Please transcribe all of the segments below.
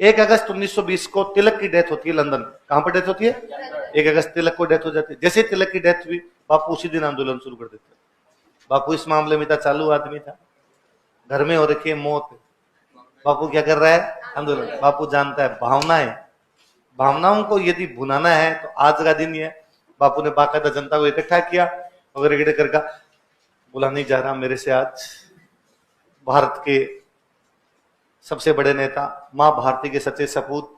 1 अगस्त 1920 को तिलक की डेथ होती है लंदन। कहां पर डेथ होती है? 1 अगस्त तिलक को डेथ हो जाती है। जैसे तिलक की डेथ हुई, बापू उसी दिन आंदोलन शुरू कर देते। बापू इस मामले में था चालू आदमी था, घर में हो रखी है मौत, बापू क्या कर रहा है? आंदोलन। बापू जानता है भावनाओं को यदि भुनाना है तो आज का दिन ही है। बापू ने बाकायदा जनता को इकट्ठा किया और इकट्ठे करके बोला, नहीं जा रहा मेरे से आज भारत के सबसे बड़े नेता, मां भारती के सच्चे सपूत,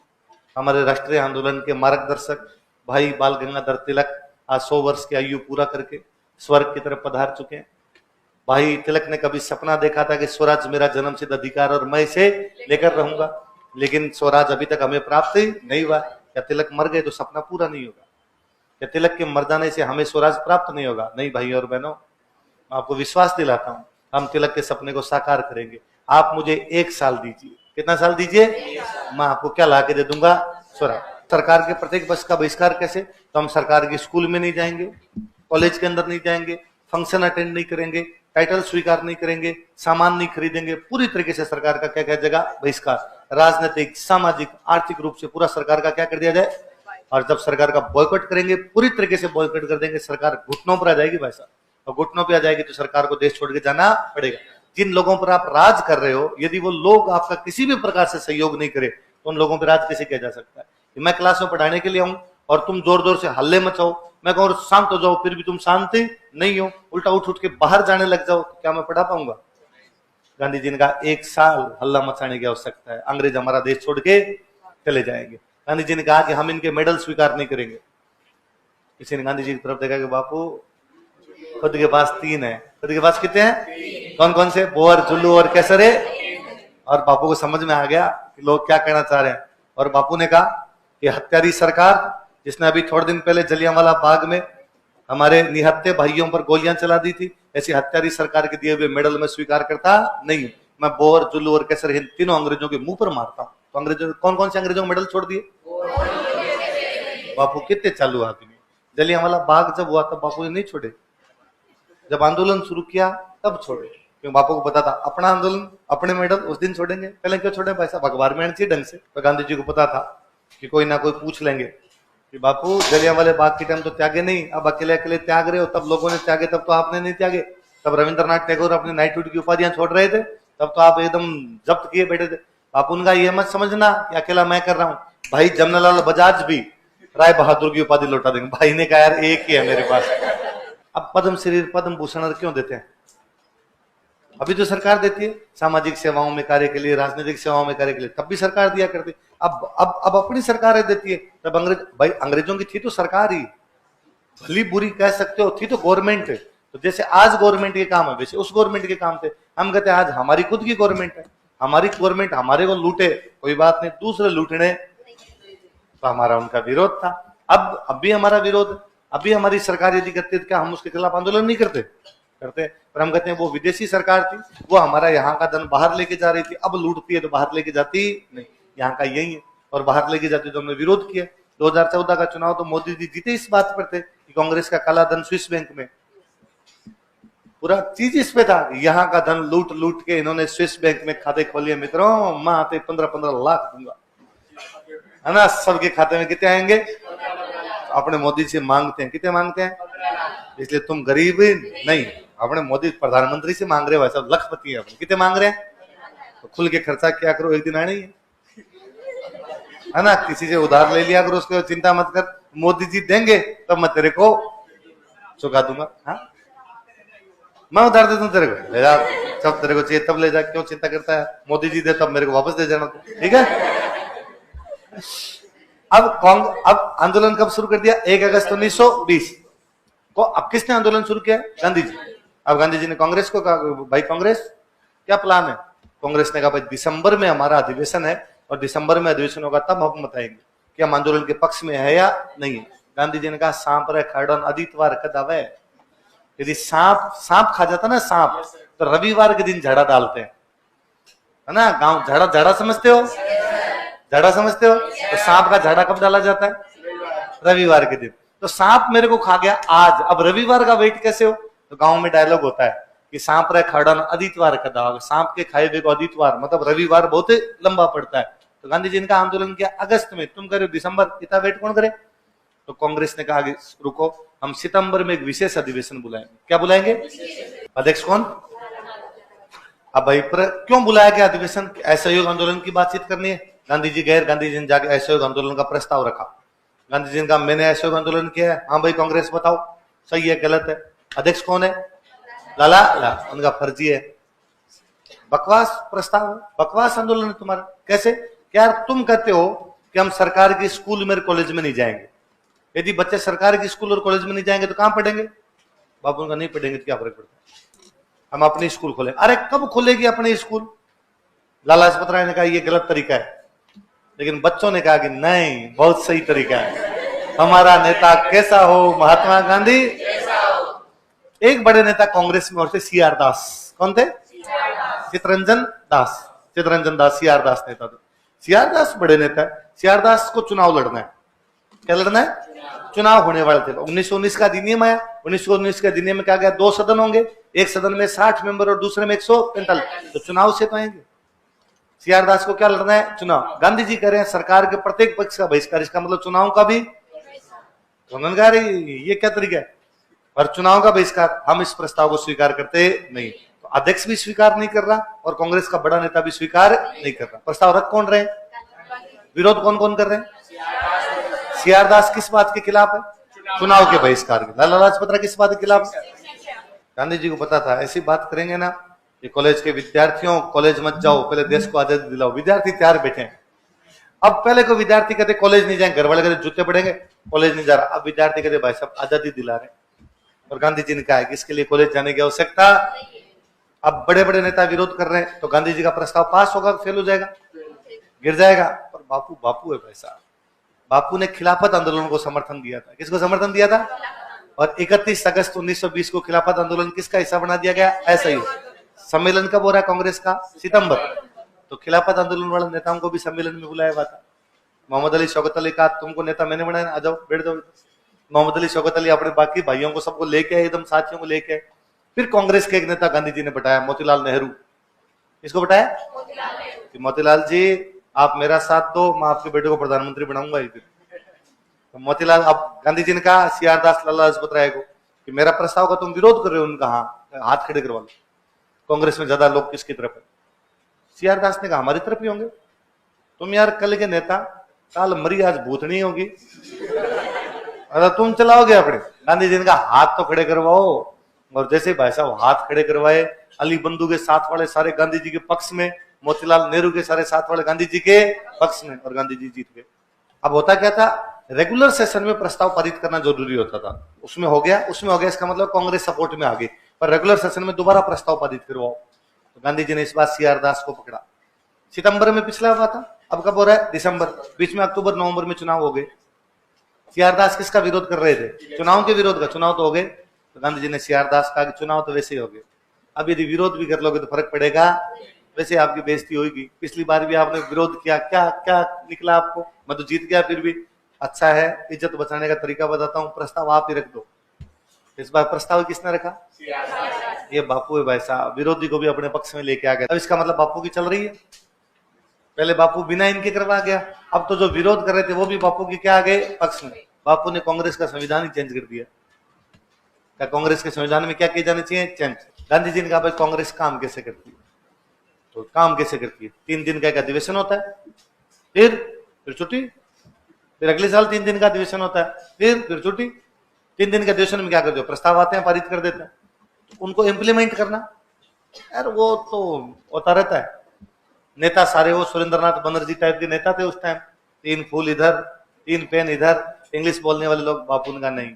हमारे राष्ट्रीय आंदोलन के मार्गदर्शक भाई बाल गंगाधर तिलक आज 100 वर्ष की आयु पूरा करके स्वर्ग की तरफ पधार चुके हैं। भाई तिलक ने कभी सपना देखा था कि स्वराज मेरा जन्मसिद्ध अधिकार और मैं इसे लेकर रहूंगा, लेकिन स्वराज अभी तक हमें प्राप्त नहीं हुआ। क्या तिलक मर गए तो सपना पूरा नहीं होगा? क्या तिलक के मर जाने से हमें स्वराज प्राप्त नहीं होगा? नहीं भाई और बहनों, आपको विश्वास दिलाता हूं, हम तिलक के सपने को साकार करेंगे। आप मुझे 1 साल दीजिए। कितना साल दीजिए? मैं आपको क्या ला के दे दूंगा? स्वराज। सरकार के प्रत्येक बस का बहिष्कार कैसे? तो हम सरकार के स्कूल में नहीं जाएंगे, कॉलेज के अंदर नहीं जाएंगे, फंक्शन अटेंड नहीं करेंगे, टाइटल स्वीकार नहीं करेंगे, सामान नहीं खरीदेंगे। पूरी तरीके से सरकार का क्या जगह बहिष्कार, राजनीतिक, सामाजिक, आर्थिक रूप से पूरा सरकार का क्या कर दिया जाए। और जब सरकार का बॉयकॉट करेंगे, पूरी तरीके से बॉयकॉट कर देंगे, सरकार घुटनों पर आ जाएगी भाई साहब। और घुटनों पे आ जाएगी तो सरकार को देश छोड़ के जाना पड़ेगा। जिन लोगों पर आप राज कर रहे हो, यदि वो लोग आपका किसी भी प्रकार से सहयोग नहीं करे तो उन लोगों पर राज कैसे किया जा सकता है? मैं क्लास में पढ़ाने के लिए आऊं और तुम जोर जोर से हल्ले मचाओ, मैं कहूँ शांत हो जाओ, फिर भी तुम शांत नहीं हो, उल्टा उठ उठ के बाहर जाने लग जाओ, तो क्या मैं पढ़ा पाऊंगा? गांधी जी ने कहा 1 साल हल्ला मचाने की आवश्यकता है, अंग्रेज हमारा देश छोड़ के चले जाएंगे। गांधी जी ने कहा कि हम इनके मेडल स्वीकार नहीं करेंगे। किसी ने गांधी जी की तरफ देखा कि बापू खुद के पास 3 है। खुद के पास कितने हैं? कौन कौन से? बोर, जुल्लू और कैसरे। और बापू को समझ में आ गया कि लोग क्या कहना चाह रहे हैं, और बापू ने कहा कि हत्यारी सरकार जिसने अभी थोड़े दिन पहले जलियांवाला बाग में हमारे निहत्थे भाइयों पर गोलियां चला दी थी, ऐसी हत्यारी सरकार के दिए हुए मेडल में स्वीकार करता नहीं। मैं बोर, जुल्लू और कैसर इन तीनों अंग्रेजों के मुंह पर मारता हूं। तो अंग्रेजों कौन कौन से अंग्रेजों को मेडल छोड़ दिए? बापू कितने चालू आदमी। जलियांवाला बाग जब हुआ तब बापू ने नहीं छोड़े, जब आंदोलन शुरू किया तब छोड़े, क्योंकि बापू को पता था अपना आंदोलन अपने मेडल उस दिन छोड़ेंगे। पहले क्यों छोड़े भाई साहब? अखबार में आनी चाहिए ढंग से। तो गांधी जी को पता था कि कोई ना कोई पूछ लेंगे कि बापू जलियांवाले बाग के टाइम तो त्यागे नहीं, अब अकेले अकेले त्याग रहे हो, तब लोगों ने त्यागे तब तो आपने नहीं त्यागे। तब रविंद्रनाथ टैगोर अपने नाइटहुड की उपाधियां छोड़ रहे थे, तब तो आप एकदम जब्त किए बैठे थे। बापू उनका ये मत समझना कि अकेला मैं कर रहा हूँ, भाई जमनालाल बजाज भी राय बहादुर की उपाधि लौटा देंगे। भाई ने कहा यार एक ही है मेरे पास। अब पद्म श्री पद्म भूषण क्यों देते हैं? अभी तो सरकार देती है सामाजिक सेवाओं में कार्य के लिए, राजनीतिक सेवाओं में कार्य के लिए, तब भी सरकार दिया करती। अब अपनी सरकार देती है। तब भाई अंग्रेजों की थी तो सरकार ही, भली बुरी कह सकते हो, थी तो गवर्नमेंट है। तो जैसे आज गवर्नमेंट के काम है वैसे उस गवर्नमेंट के काम थे। हम कहते हैं आज हमारी खुद की गवर्नमेंट है, हमारी गवर्नमेंट हमारे को लूटे कोई बात नहीं, दूसरे लूटने तो हमारा उनका विरोध था। अब भी हमारा विरोध, अभी हमारी सरकार यदि करती है क्या हम उसके खिलाफ आंदोलन नहीं करते? पर हम कहते हैं वो विदेशी सरकार थी, वो हमारा यहाँ का धन बाहर लेके जा रही थी, अब लूटती है तो बाहर लेके जाती नहीं, यहाँ का यही है, और बाहर लेके जाती तो हमने विरोध किया। 2014 का चुनाव तो मोदी जी जीते इस बात पर थे कि कांग्रेस का काला धन स्विस बैंक में, पूरा चीज इस पे था, यहाँ का धन लूट लूट के इन्होंने स्विस बैंक में खाते खोलिए। मित्रों मैं आते 15-15 लाख दूंगा, है ना? सबके खाते में कितने आएंगे? अपने मोदी से मांगते हैं, कितने मांगते हैं? इसलिए तुम गरीब नहीं, अपने मोदी प्रधानमंत्री से मांग रहे हो, सब लखपति है अपने। कितने मांग रहे हैं? तो खुल के खर्चा क्या करो, एक दिन आना ही है ना? किसी से उधार ले लिया करो, उसको चिंता मत कर, मोदी जी देंगे तब मैं तेरे को चुका दूंगा। हाँ मैं उधार दे दूं तेरे को, ले जा, जब तेरे को चाहिए तब ले जा, क्यों चिंता करता है? मोदी जी दे तब मेरे को वापस दे जाना, ठीक है? अब आंदोलन कब शुरू कर दिया? 1 अगस्त 1920 को। अब किसने आंदोलन शुरू किया? गांधी जी। अब गांधी जी ने कांग्रेस को कहा भाई कांग्रेस क्या प्लान है? कांग्रेस ने कहा भाई दिसंबर में हमारा अधिवेशन है और दिसंबर में अधिवेशन होगा तब हम बताएंगे कि हम आंदोलन के पक्ष में है या नहीं है। गांधी जी ने कहा सांप रे खड़न आदित्यवार कदावे, यदि सांप खा जाता ना सांप, तो रविवार के दिन झाड़ा डालते हैं, है ना? गांव झाड़ा समझते हो? झाड़ा समझते हो? तो सांप का झाड़ा कब डाला जाता है? रविवार के दिन। तो सांप मेरे को खा गया आज, अब रविवार का वेट कैसे हो? तो गांव में डायलॉग होता है कि सांप रे खड़न आदित्यवार कदा, सांप के खाए हुए को आदित्यवार मतलब रविवार बहुत लंबा पड़ता है, तो गांधी जी ने कहा आंदोलन किया अगस्त में, तुम करे दिसंबर, इतना वेट कौन करे? तो कांग्रेस ने कहा कि रुको, हम सितंबर में एक विशेष अधिवेशन बुलाएंगे। क्या बुलाएंगे? अध्यक्ष कौन? अब भाई क्यों बुलाया गया अधिवेशन? असहयोग आंदोलन की बातचीत करनी है। गांधी जी गैर, गांधी जी ने जाके असहयोग आंदोलन का प्रस्ताव रखा। गांधी जी ने कहा मैंने असहयोग आंदोलन किया है। हाँ भाई कांग्रेस बताओ सही है गलत है? अध्यक्ष कौन है? लाला ला, उनका फर्जी है। बकवास प्रस्ताव, बकवास आंदोलन है तुम्हारा। कैसे? क्या तुम कहते हो कि हम सरकार के स्कूल में कॉलेज में नहीं जाएंगे, यदि बच्चे सरकार के स्कूल और कॉलेज में नहीं जाएंगे तो कहां पढ़ेंगे? बाबू का नहीं पढ़ेंगे तो क्या फर्क पड़ता है, हम अपने स्कूल खोले। अरे कब खुलेगी अपने स्कूल? लाला लाजपत राय ने कहा ये गलत तरीका है, लेकिन बच्चों ने कहा कि नहीं बहुत सही तरीका है, हमारा नेता कैसा हो? महात्मा गांधी। एक बड़े नेता कांग्रेस में और थे CR दास। कौन थे? चित्तरंजन दास। चित्तरंजन दास CR दास नेता थे। CR दास बड़े नेता है। CR दास को चुनाव लड़ना है। क्या लड़ना है? चुनाव होने वाले थे। 1919 का अधिनियम आया। 1919 के अधिनियम में क्या गया? 2 सदन होंगे, एक सदन में 60 मेंबर और दूसरे में 145, तो चुनाव से तो आएंगे। CR दास को क्या लड़ना है? चुनाव। गांधी जी कह रहे हैं सरकार के प्रत्येक पक्ष का बहिष्कार, इसका मतलब चुनाव का भी। उन्होंने कहा ये क्या तरीका है? और चुनाव का बहिष्कार, हम इस प्रस्ताव को स्वीकार करते नहीं। तो अध्यक्ष भी स्वीकार नहीं कर रहा और कांग्रेस का बड़ा नेता भी स्वीकार नहीं कर रहा। प्रस्ताव रख कौन रहे? विरोध कौन कौन कर रहे हैं? CR दास किस बात के खिलाफ है? चुनाव के बहिष्कार के। लाला लाजपत राय किस बात के खिलाफ? गांधी जी को पता था ऐसी बात करेंगे ना कि कॉलेज के विद्यार्थियों कॉलेज मत जाओ, पहले देश को आजादी दिलाओ। विद्यार्थी तैयार बैठे हैं। अब पहले को विद्यार्थी कहते कॉलेज नहीं जाएंगे, घर वाले कहते जूते पड़ेंगे, कॉलेज नहीं जा रहा। अब विद्यार्थी कहते भाई साहब आजादी दिला रहे। और गांधी जी ने कहा है कि इसके लिए कॉलेज जाने की आवश्यकता। अब बड़े बड़े नेता विरोध कर रहे हैं तो गांधी जी का प्रस्ताव पास होगा, फेल हो जाएगा, गिर जाएगा। पर बापू बापू है भाई साहब। बापू ने खिलाफत आंदोलन को समर्थन दिया था। किसको समर्थन दिया था? और 31 अगस्त 1920 को खिलाफत आंदोलन किसका हिस्सा बना दिया गया? ऐसा ही सम्मेलन कब हो रहा है कांग्रेस का? सितंबर। तो खिलाफत आंदोलन वाले नेताओं को भी सम्मेलन में बुलाया हुआ था। मोहम्मद अली शौकत अली का तुमको नेता मैंने बनाया, आ जाओ बैठ जाओ। मोहम्मद अली शौकत अली अपने बाकी भाइयों को सबको लेके आए, एकदम साथियों को लेके आए। फिर कांग्रेस के एक नेता गांधी जी ने बताया, मोतीलाल नेहरू। इसको बताया मोतीलाल जी आप मेरा साथ दो, मैं आपके बेटे को प्रधानमंत्री बनाऊंगा एक दिन। तो मोतीलाल, अब गांधी जी ने कहा CR दास लाला लाजपत राय को कि मेरा प्रस्ताव का तुम विरोध कर रहे हो। उनका हाँ, हाथ खड़े करवा लो। कांग्रेस में ज्यादा लोग किसकी तरफ है? CR दास ने कहा हमारी तरफ ही होंगे। तुम यार कल के नेता, काल मरी आज भूतनी होगी, अगर तुम चलाओगे अपने। गांधी जी ने कहा हाथ तो खड़े करवाओ। और जैसे भाई साहब हाथ खड़े करवाए, अली बंधु के साथ वाले सारे गांधी जी के पक्ष में, मोतीलाल नेहरू के सारे साथ वाले गांधी जी के पक्ष में, और गांधी जी जीत गए। अब होता क्या था? रेगुलर सेशन में प्रस्ताव पारित करना जरूरी होता था। उसमें हो गया, इसका मतलब कांग्रेस सपोर्ट में आ गई। पर रेगुलर सेशन में दोबारा प्रस्ताव पारित करवाओ। तो गांधी जी ने इस बार CR दास को पकड़ा। सितंबर में पिछला हुआ था, अब कब हो रहा है? दिसंबर। बीच में अक्टूबर नवंबर में चुनाव हो गए। CR दास किसका विरोध कर रहे थे? चुनाव के विरोध का। चुनाव तो हो गए। तो गांधी जी ने CR दास कहा कि चुनाव तो वैसे ही हो गए, अब यदि विरोध भी कर लोगे तो फर्क पड़ेगा, वैसे आपकी बेइज्जती होगी। पिछली बार भी आपने विरोध किया, क्या क्या निकला आपको? मैं तो जीत गया फिर भी। अच्छा है, इज्जत बचाने का तरीका बताता हूँ, प्रस्ताव आप ही रख दो। इस बार प्रस्ताव किसने रखा? ये बापू है भाई साहब। विरोधी को भी अपने पक्ष में लेके आ गया। अब इसका मतलब बापू की चल रही है। पहले बापू बिना इनके करवा गया, अब तो जो विरोध कर रहे थे वो भी बापू की क्या आ गए? पक्ष में। बापू ने कांग्रेस का संविधान ही चेंज कर दिया। क्या कांग्रेस के संविधान में क्या किए जाने चाहिए? चेंज। गांधी जी ने कहा भाई कांग्रेस काम कैसे करती है? तो काम कैसे करती है? 3 दिन का एक अधिवेशन होता है, फिर छुट्टी, फिर अगले साल 3 दिन का अधिवेशन होता है, फिर छुट्टी। 3 दिन के अधिवेशन में क्या करते हो? प्रस्ताव आते हैं, पारित कर देते हैं। तो उनको इम्प्लीमेंट करना यार, वो तो होता रहता है। नेता सारे वो सुरेंद्रनाथ बनर्जी टाइप के नेता थे उस टाइम। 3 फूल इधर, 3 पेन इधर, इंग्लिश बोलने वाले लोग। बापू ने कहा नहीं,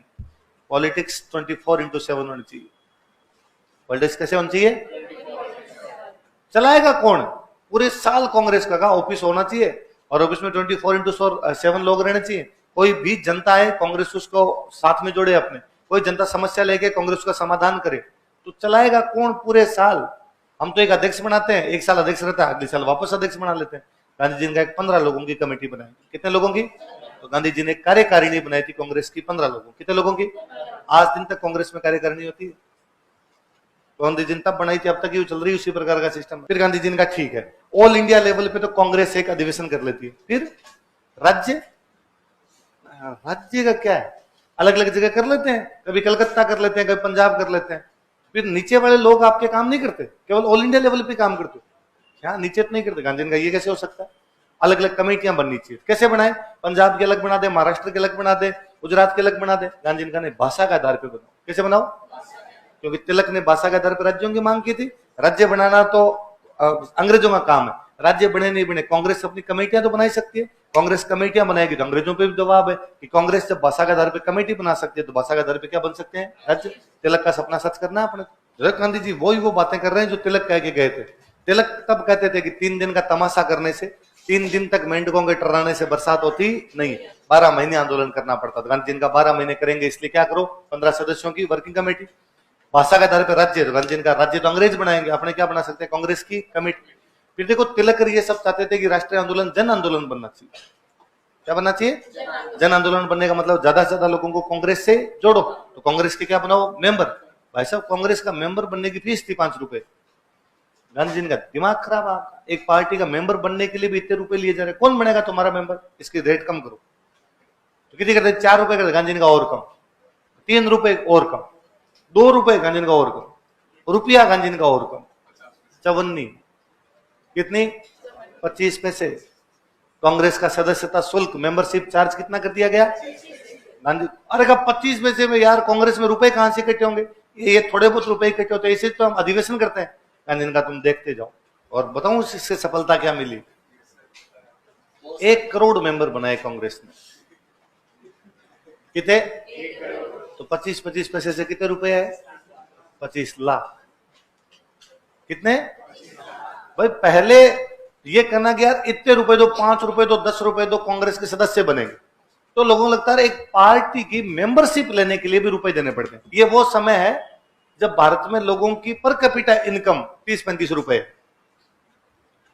पॉलिटिक्स 24/7 होनी चाहिए। पॉलिटिक्स कैसे होनी चाहिए? चलाएगा कौन? पूरे साल कांग्रेस का ऑफिस होना चाहिए और ऑफिस में 24/7 लोग रहने चाहिए। कोई भी जनता है कांग्रेस उसको साथ में जोड़े अपने, कोई जनता समस्या लेके कांग्रेस का समाधान करे। तो चलाएगा कौन पूरे साल? हम तो एक अध्यक्ष बनाते हैं, 1 साल अध्यक्ष रहता है, अगले साल वापस अध्यक्ष बना लेते हैं। गांधी जी ने 15 लोगों की कमेटी बनाई। कितने लोगों की? तो गांधी जी ने कार्यकारिणी बनाई थी कांग्रेस की 15 लोगों। कितने लोगों की? आज दिन तक कांग्रेस में कार्यकारिणी होती है। गांधी जी ने तब बनाई थी, अब तक ये चल रही है उसी प्रकार का सिस्टम। फिर गांधी जी ने कहा ठीक है, ऑल इंडिया लेवल पे तो कांग्रेस एक अधिवेशन कर लेती है, फिर राज्य का क्या है, अलग अलग जगह कर लेते हैं, कभी कलकत्ता कर लेते हैं, कभी पंजाब कर लेते हैं। फिर नीचे वाले लोग आपके काम नहीं करते, केवल ऑल इंडिया लेवल पे काम करते, क्या नीचे तो नहीं करते? गांधी का ये कैसे हो सकता है? अलग अलग कमेटियां बननी चाहिए। कैसे बनाए? पंजाब के अलग बना दे, महाराष्ट्र के अलग बना दे, गुजरात के अलग बना दे। गांधी का ने भाषा के आधार पर बनाओ। कैसे बनाओ? क्योंकि तिलक ने भाषा के आधार पर राज्यों की मांग की थी। राज्य बनाना तो अंग्रेजों का काम है, राज्य बने नहीं बने कांग्रेस अपनी कमेटियां तो बना सकती है। कांग्रेस कमेटियां बनाएगी तो अंग्रेजों पे भी दबाव है कि कांग्रेस जब भाषा के आधार पर कमेटी बना सकती है तो भाषा के आधार पर क्या बन सकते हैं? राज्य। तिलक का सपना सच करना है अपने। गांधी जी वो बातें कर रहे हैं जो तिलक कह के गए थे। तिलक तब कहते थे कि 3 दिन का तमाशा करने से, 3 दिन तक मेंढकों के टर्राने से बरसात होती नहीं, 12 महीने आंदोलन करना पड़ता था। गांधी जी का 12 महीने करेंगे, इसलिए क्या करो, 15 सदस्यों की वर्किंग कमेटी। भाषा के आधार पर राज्य, तो गांधी जी का राज्य तो अंग्रेज बनाएंगे, अपने क्या बना सकते हैं? कांग्रेस की कमेटी। फिर देखो तिलक ये सब चाहते थे कि राष्ट्रीय आंदोलन जन आंदोलन बनना चाहिए। क्या बनना चाहिए? जन आंदोलन बनने का मतलब ज्यादा से ज्यादा लोगों को कांग्रेस से जोड़ो। तो कांग्रेस के क्या बनाओ? मेंबर। भाई साहब कांग्रेस का मेंबर बनने की फीस थी 5 रुपए। गांधी जी का दिमाग खराब आपका, एक पार्टी का मेंबर बनने के लिए भी इतने रुपए लिए जा रहे, कौन बनेगा तुम्हारा मेंबर? इसकी रेट कम करो। तो कितनी करते? 4 रुपए करते, गांधी जी का और कम, 3 रुपए और कम, 2 रुपए गांधी जी का और कम, रुपया गांधी जी का और कम, 54 कितनी? 25 पैसे। कांग्रेस का सदस्यता शुल्क, मेंबरशिप चार्ज कितना कर दिया गया? गांधी अरे का 25 पैसे में यार कांग्रेस में रुपए कहां से इकट्ठे होंगे? ये थोड़े बहुत रुपए इकट्ठे होते हैं, इसे तो हम अधिवेशन करते हैं। गांधी का तुम देखते जाओ। और बताऊं इससे सफलता क्या मिली? 1 करोड़ मेंबर बनाए कांग्रेस ने। कितने? तो 25 पैसे से कितने रुपए है? 25 लाख। कितने भाई? पहले ये कहना कि यार इतने रुपए दो, 5 रुपए दो, 10 रुपए दो, कांग्रेस के सदस्य बनेंगे, तो लोगों को लगता है एक पार्टी की मेंबरशिप लेने के लिए भी रुपए देने पड़ते हैं। ये वो समय है जब भारत में लोगों की पर कैपिटा इनकम 30-35 रुपए,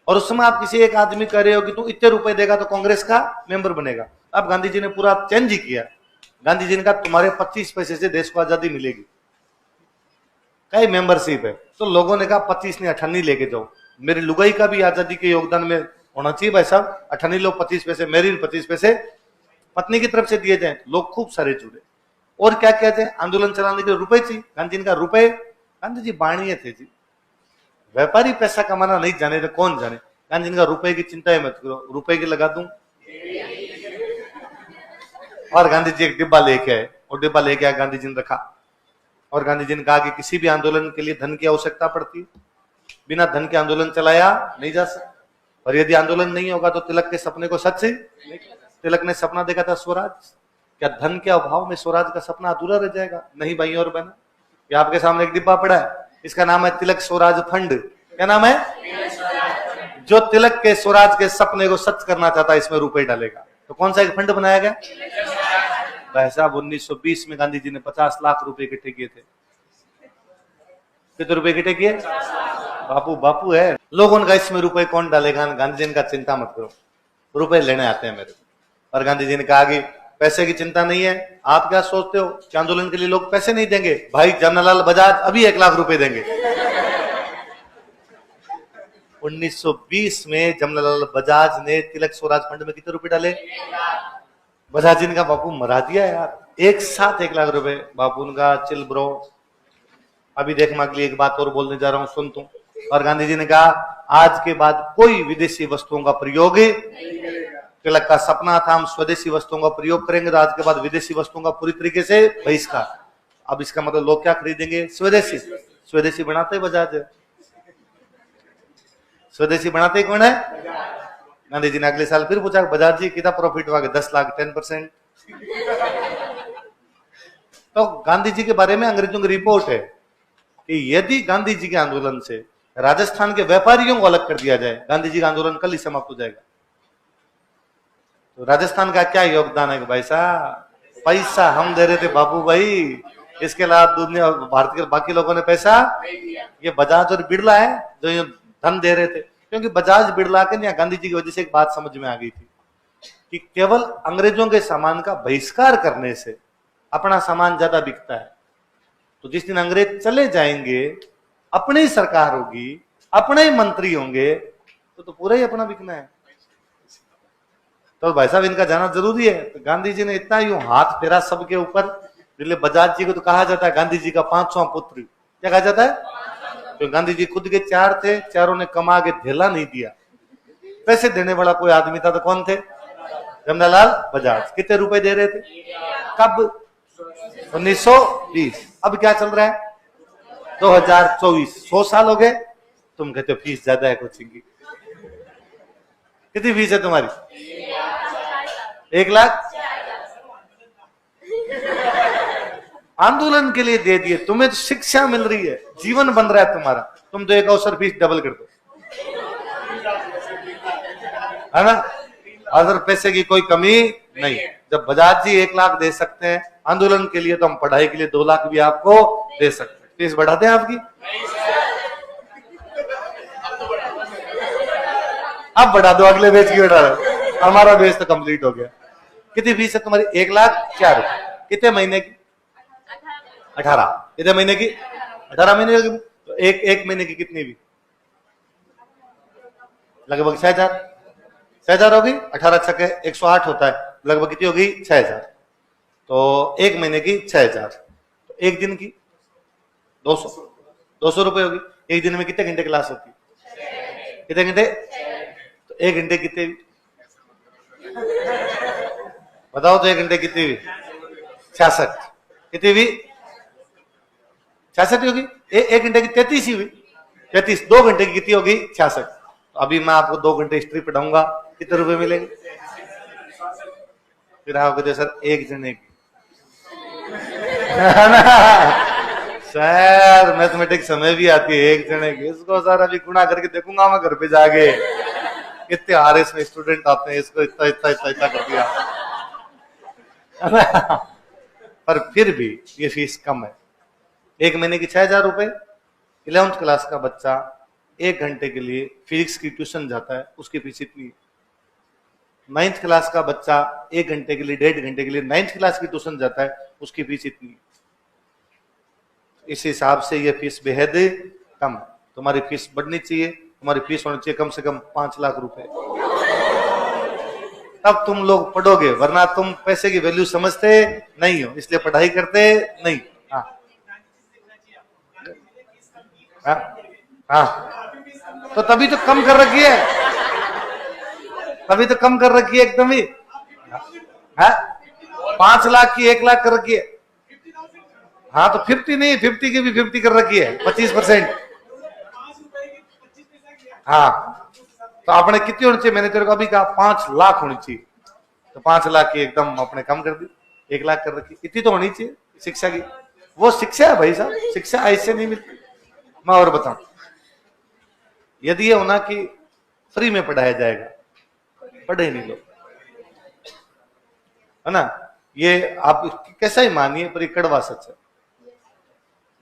और उस समय आप किसी एक आदमी कह रहे हो कि तू इतने रुपए देगा तो कांग्रेस का मेंबर बनेगा। अब गांधी जी ने पूरा चेंज ही किया। गांधी जी ने कहा तुम्हारे 25 पैसे से देश को आजादी मिलेगी, कई मेंबरशिप है। तो लोगों ने कहा 25 नहीं 98 लेके जाओ, मेरी लुगाई का भी आजादी के योगदान में होना चाहिए भाई साहब। 98 लो, 25 पैसे मेरी, 25 पैसे पत्नी की तरफ से दिए जाए। लोग खूब सारे जुड़े। और क्या कहते हैं? आंदोलन चलाने के लिए रुपए चाहिए। गांधी जी का रुपए, गांधी जी बाणीय थे जी, व्यापारी पैसा कमाना नहीं जाने तो कौन जाने। गांधी जी का रुपए की चिंता ही मत करो, रुपए की लगा दूं। और गांधी जी एक डिब्बा लेके आए, और डिब्बा लेके आए गांधी जी ने रखा, और गांधी जी ने कहा कि किसी भी आंदोलन के लिए धन की आवश्यकता पड़ती है, बिना धन के आंदोलन चलाया नहीं जा सकता। और यदि आंदोलन नहीं होगा तो तिलक के सपने को सच ही, तिलक ने सपना देखा था स्वराज, क्या धन के अभाव में स्वराज का सपना अधूरा रह जाएगा? नहीं भाई और बहन, ये आपके सामने एक डिब्बा पड़ा है, इसका नाम है तिलक स्वराज फंड। क्या नाम है? जो तिलक के स्वराज के सपने को सच करना चाहता है इसमें रुपए डालेगा। तो कौन सा एक फंड बनाया गया? भाई साहब 1920 में गांधी जी ने 50 लाख रुपए इकट्ठे किए थे। कितने रुपए इकट्ठे किए? बापू बापू है। लोगों ने कहा इसमें रुपए कौन डालेगा? गांधी जी ने कहा चिंता मत करो, रुपए लेने आते हैं मेरे को। और गांधी जी ने कहा कि पैसे की चिंता नहीं है। आप क्या सोचते हो कि आंदोलन के लिए लोग पैसे नहीं देंगे? भाई जमनालाल बजाज अभी 1 लाख रुपए देंगे। 1920 में जमनालाल बजाज ने तिलक स्वराज फंड में कितने रुपए डाले? बजाज जी ने कहा बापू मरा दिया यार, एक साथ 1 लाख रुपए। बापू ने कहा चिल ब्रो, अभी देख मैं अगली एक बात और बोलने जा रहा हूं, सुन तू। और गांधी जी ने कहा आज के बाद कोई विदेशी वस्तुओं का प्रयोग, तिलक का सपना था हम स्वदेशी वस्तुओं का प्रयोग करेंगे, तो आज के बाद विदेशी वस्तुओं का पूरी तरीके से बहिष्कार। अब इसका मतलब लोग क्या खरीदेंगे? स्वदेशी। स्वदेशी बनाते बजाज, स्वदेशी बनाते कौन है? गांधी जी ने अगले साल फिर पूछा बजाज जी कितना प्रॉफिट हुआ? 10 लाख, 10%। तो गांधी जी के बारे में अंग्रेजों की रिपोर्ट है कि यदि गांधी जी के आंदोलन से राजस्थान के व्यापारियों को अलग कर दिया जाए, गांधी जी का आंदोलन कल ही समाप्त हो जाएगा। तो राजस्थान का क्या योगदान है भाई साहब? पैसा हम दे रहे थे बाबू भाई, इसके अलावा दुनिया भारत के बाकी लोगों ने पैसा, ये बजाज और बिड़ला है जो धन दे रहे थे। क्योंकि बजाज बिड़ला के या गांधी जी की वजह से एक बात समझ में आ गई थी कि केवल अंग्रेजों के सामान का बहिष्कार करने से अपना सामान ज्यादा बिकता है। तो जिस दिन अंग्रेज चले जाएंगे, अपनी सरकार होगी, अपने ही मंत्री होंगे, तो पूरा ही अपना बिकना है। तो भाई साहब इनका जाना जरूरी है। तो गांधी जी ने इतना यूं हाथ फेरा सबके ऊपर। इसलिए बजाज जी को तो कहा जाता है गांधी जी का 5वां पुत्र। क्या कहा जाता है? तो गांधी जी खुद के 4 थे, चारों ने कमा के ढेला नहीं दिया। पैसे देने वाला कोई आदमी था तो कौन थे? जमनालाल बजाज। कितने रुपए दे रहे थे? कब? 1920। अब क्या चल रहा है? 2024। 100 साल हो गए। तुम कहते हो फीस ज्यादा है कोचिंग की। कितनी फीस है तुम्हारी? 1 लाख। आंदोलन के लिए दे दिए, तुम्हें तो शिक्षा मिल रही है, जीवन बन रहा है तुम्हारा। तुम तो एक अवसर फीस डबल कर दो, है ना? अगर पैसे की कोई कमी नहीं। जब बजाज जी 1 लाख दे सकते हैं आंदोलन के लिए, तो हम पढ़ाई के लिए 2 लाख भी आपको दे सकते हैं। फीस बढ़ाते हैं आपकी? अब बढ़ा दो, अगले बैच की बढ़ा दो। हमारा बैच तो कंप्लीट हो गया। कितनी फीस है तुम्हारी? 1,04,000। कितने महीने की? 18। कितने महीने की? 18 महीने की। तो एक महीने की कितनी भी? लगभग 6,000। 6,000 होगी। 18 छके 108 होता है, लगभग कितनी होगी? 6,000। तो एक महीने की 6,000। तो एक दिन की 200 रुपए होगी। एक दिन में कितने घंटे क्लास होती है? कितने घंटे? तो 1 घंटे कितने? बताओ तो 1 घंटे कितनी हुई? 66। कितनी हुई? 66 होगी। 1 घंटे की 33 ही हुई। 33। 2 घंटे की कितनी होगी? 66। तो अभी मैं आपको 2 घंटे हिस्ट्री पढ़ाऊंगा, कितने रुपए मिलेंगे? फिर आप कहते सर 1 जने की सर मैथमेटिक्स समय भी आती है 1 जने की। इसको सर अभी गुणा करके देखूंगा मैं घर पे जाके, कितने RS में स्टूडेंट आते हैं, इसको इतना इतना इतना इतना कर दिया। पर फिर भी ये फीस कम है। 1 महीने की 6,000 रुपए। 11th क्लास का बच्चा 1 घंटे के लिए फिजिक्स की ट्यूशन जाता है, उसकी फीस इतनी। 9th क्लास का बच्चा 1 घंटे के लिए 1.5 घंटे के लिए 9th क्लास की ट्यूशन जाता है, उसकी फीस इतनी। इस हिसाब से ये फीस बेहद कम है। तुम्हारी फीस बढ़नी चाहिए। तुम्हारी फीस होनी चाहिए कम से कम 5 लाख रुपए, तब तुम लोग पढ़ोगे, वरना तुम पैसे की वैल्यू समझते नहीं हो, इसलिए पढ़ाई करते नहीं। हाँ हाँ हाँ। तो तभी तो कम कर रखी है, तभी तो कम कर रखी है एकदम ही। हाँ 5 लाख की 1 लाख कर रखी है। हाँ तो 50 नहीं, 50 की भी 50 कर रखी है, 25%। हाँ तो आपने कितनी होनी चाहिए? मैंने तेरे को अभी कहा 5 लाख होनी चाहिए, तो 5 लाख की एकदम आपने कम कर दी, 1 लाख कर रखी। इतनी तो होनी चाहिए शिक्षा की। वो शिक्षा है भाई साहब, शिक्षा ऐसे नहीं मिलती। मैं और बताऊं, यदि ये होना कि फ्री में पढ़ाया जाएगा, पढ़े नहीं लोग, है ना? ये आप कैसा ही मानिए, पर ये कड़वा सच है।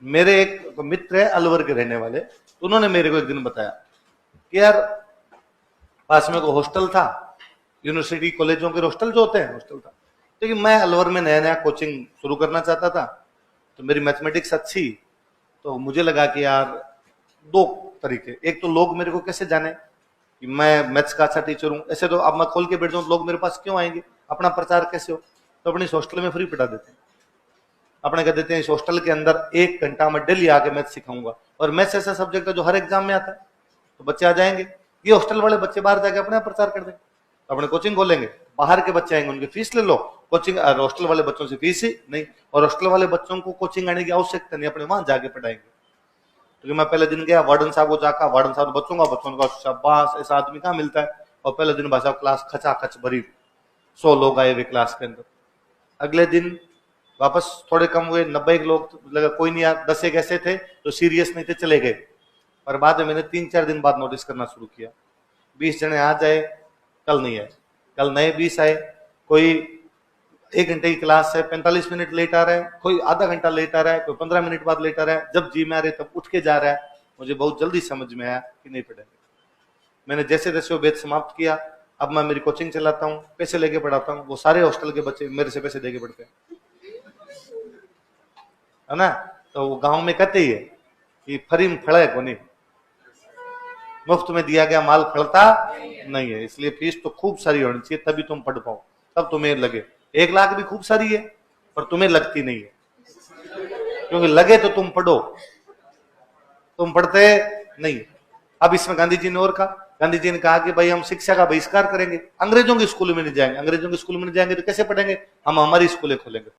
मेरे एक मित्र है अलवर के रहने वाले, तो उन्होंने मेरे को एक दिन बताया कि यार पास में को हॉस्टल था, यूनिवर्सिटी कॉलेजों के हॉस्टल जो होते हैं, हॉस्टल था। लेकिन मैं अलवर में नया नया कोचिंग शुरू करना चाहता था, तो मेरी मैथमेटिक्स अच्छी, तो मुझे लगा कि यार 2 तरीके, एक तो लोग मेरे को कैसे जाने कि मैं मैथ्स का अच्छा टीचर हूँ, ऐसे तो अब मैं खोल के बैठ जाऊँ लोग मेरे पास क्यों आएंगे, अपना प्रचार कैसे हो? तो अपने इस हॉस्टल में फ्री पढ़ा देते हैं। अपने कह देते हैं इस हॉस्टल के अंदर 1 घंटा मैं डेली आके मैथ्स सिखाऊंगा, और मैथ्स ऐसा सब्जेक्ट है जो हर एग्जाम में आता है, तो बच्चे आ जाएंगे। ये हॉस्टल वाले बच्चे बाहर जाके अपने प्रचार कर देंगे, तो अपने कोचिंग खोलेंगे, बाहर के बच्चे आएंगे, उनकी फीस ले लो। कोचिंग हॉस्टल वाले बच्चों से फीस ही नहीं, और हॉस्टल वाले बच्चों को कोचिंग आने की आवश्यकता नहीं, अपने वहां जाके पढ़ाएंगे। क्योंकि मैं पहले दिन गया वार्डन साहब को जाकर, वार्डन साहब बच्चों का शाबाश, ऐसा आदमी कहाँ मिलता है। और पहले दिन भाई साहब क्लास खचाखच भरी, 100 लोग आए हुए क्लास के अंदर। अगले दिन वापस थोड़े कम हुए, 90 लोग, लगा कोई नहीं यार, 10 एक ऐसे थे तो सीरियस नहीं थे, चले गए। पर बाद में मैंने 3-4 दिन बाद नोटिस करना शुरू किया, 20 जने आ जाए, कल नहीं आए, कल नए 20 आए। कोई 1 घंटे की क्लास है, 45 मिनट लेट आ रहा है, कोई आधा घंटा लेट आ रहा है, कोई 15 मिनट बाद लेट आ रहा है, जब जी में आ रहे तब उठ के जा रहा है। मुझे बहुत जल्दी समझ में आया कि नहीं पढ़ेंगे। मैंने जैसे जैसे वो बैच समाप्त किया, अब मैं मेरी कोचिंग चलाता हूँ, पैसे लेके पढ़ाता हूँ, वो सारे हॉस्टल के बच्चे मेरे से पैसे देके पढ़ते हैं, है ना? तो वो गांव में कहते ही है कि फरीम फड़े को नहीं, मुफ्त में दिया गया माल फलता नहीं है, इसलिए फीस तो खूब सारी होनी चाहिए, तभी तुम पढ़ पाओ, तब तुम्हें लगे। 1 लाख भी खूब सारी है पर तुम्हें लगती नहीं है, क्योंकि लगे तो तुम पढ़ो, तुम पढ़ते नहीं। अब इसमें गांधी जी ने और कहा, गांधी जी ने कहा कि भाई हम शिक्षा का बहिष्कार करेंगे, अंग्रेजों के स्कूल में नहीं जाएंगे। अंग्रेजों के स्कूल में नहीं जाएंगे तो कैसे पढ़ेंगे? हम हमारी स्कूलें खोलेंगे।